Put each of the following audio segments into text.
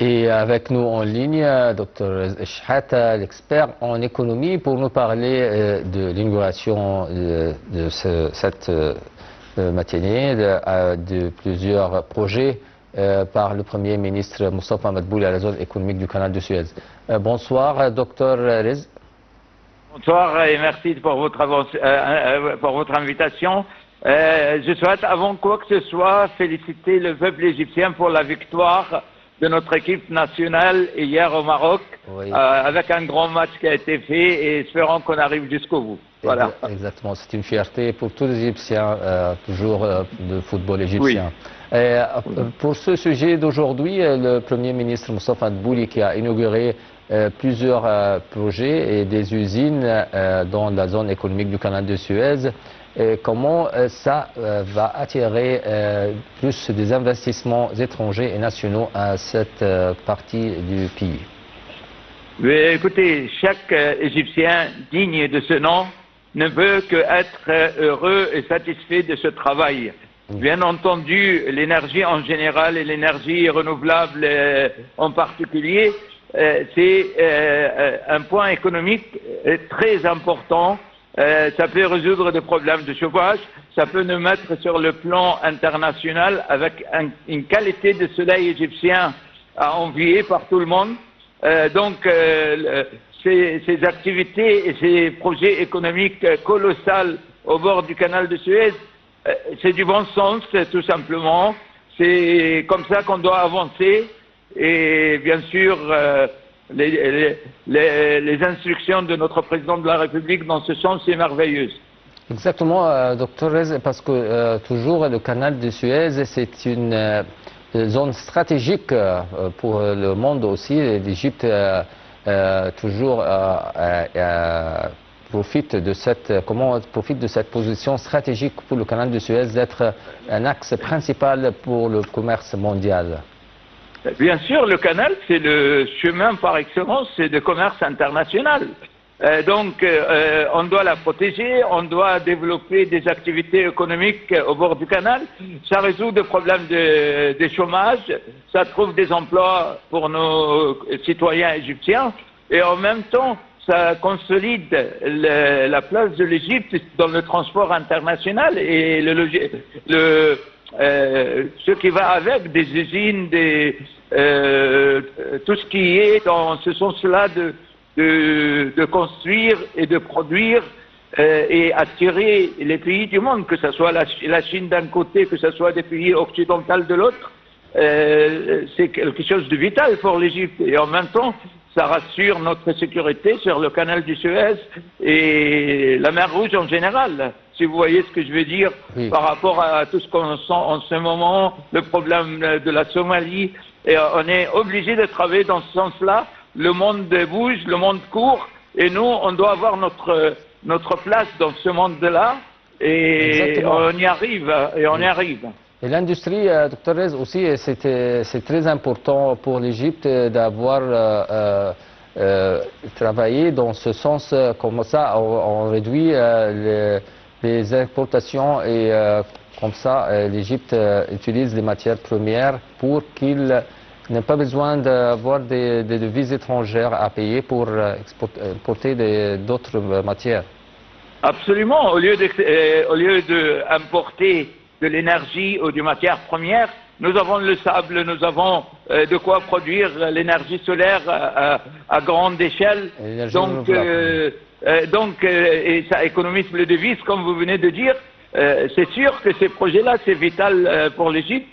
Et avec nous en ligne, Dr Chehata, l'expert en économie, pour nous parler de l'inauguration de cette matinée de plusieurs projets par le Premier ministre Moustapha Madbouli à la zone économique du canal de Suez. Bonsoir, Dr Riz. Bonsoir et merci pour votre invitation. Je souhaite avant quoi que ce soit féliciter le peuple égyptien pour la victoire de notre équipe nationale hier au Maroc, oui. Avec un grand match qui a été fait et espérons qu'on arrive jusqu'au bout. Voilà. Exactement, c'est une fierté pour tous les Égyptiens, toujours de football égyptien. Oui. Pour ce sujet d'aujourd'hui, le Premier ministre Moustapha Madbouli qui a inauguré plusieurs projets et des usines dans la zone économique du canal de Suez. Comment ça va attirer plus des investissements étrangers et nationaux à cette partie du pays? Mais écoutez, chaque Égyptien digne de ce nom ne peut qu'être heureux et satisfait de ce travail. Bien entendu, l'énergie en général et l'énergie renouvelable en particulier, c'est un point économique très important. Ça peut résoudre des problèmes de chauffage, ça peut nous mettre sur le plan international avec une qualité de soleil égyptien à envier par tout le monde. Ces activités et ces projets économiques colossaux au bord du canal de Suez, c'est du bon sens tout simplement. C'est comme ça qu'on doit avancer et bien sûr les instructions de notre président de la République dans ce sens est merveilleuse. Exactement, docteur Rez, parce que toujours le canal de Suez, c'est une zone stratégique pour le monde aussi. L'Égypte toujours profite de cette position stratégique pour le canal de Suez d'être un axe principal pour le commerce mondial. Bien sûr, le canal, c'est le chemin par excellence, c'est de commerce international. On doit la protéger, on doit développer des activités économiques au bord du canal. Ça résout des problèmes de chômage, ça trouve des emplois pour nos citoyens égyptiens et en même temps, ça consolide la place de l'Égypte dans le transport international et ce qui va avec, des usines, tout ce qui est dans ce sens-là de construire et de produire et attirer les pays du monde, que ce soit la Chine d'un côté, que ce soit des pays occidentaux de l'autre. C'est quelque chose de vital pour l'Égypte et en même temps, ça rassure notre sécurité sur le canal du Suez et la mer Rouge en général. Si vous voyez ce que je veux dire, oui. Par rapport à tout ce qu'on sent en ce moment, le problème de la Somalie, et on est obligé de travailler dans ce sens-là. Le monde bouge, le monde court, et nous, on doit avoir notre place dans ce monde-là, et exactement. On y arrive, et on y arrive. Et l'industrie, Dr Rez, aussi, c'est très important pour l'Égypte d'avoir travaillé dans ce sens, comme ça, on réduit les importations et comme ça, l'Égypte utilise les matières premières pour qu'il n'ait pas besoin d'avoir des devises étrangères à payer pour exporter d'autres matières. Absolument. Au lieu d'importer de l'énergie ou des matières premières, nous avons le sable, nous avons de quoi produire l'énergie solaire à grande échelle. Et ça économise les devises, comme vous venez de dire. C'est sûr que ces projets-là, c'est vital pour l'Égypte.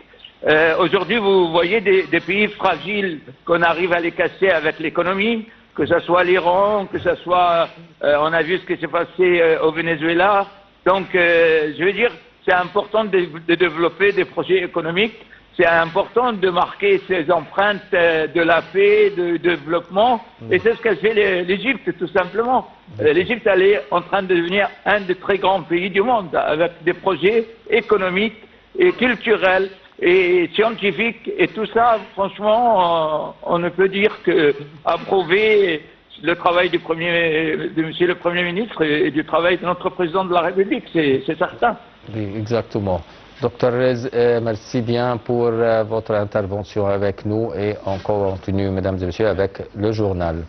Aujourd'hui, vous voyez des pays fragiles qu'on arrive à les casser avec l'économie, que ce soit l'Iran, que ce soit, on a vu ce qui s'est passé au Venezuela. Donc, je veux dire, c'est important de développer des projets économiques. C'est important de marquer ces empreintes de la paix, de développement. Et c'est ce qu'a fait l'Égypte, tout simplement. L'Égypte, elle est en train de devenir un des très grands pays du monde, avec des projets économiques et culturels et scientifiques. Et tout ça, franchement, on ne peut dire qu'approuver le travail de Monsieur le Premier ministre et du travail de notre président de la République, c'est certain. Oui, exactement. Docteur Rez, merci bien pour votre intervention avec nous et on continue, mesdames et messieurs, avec le journal.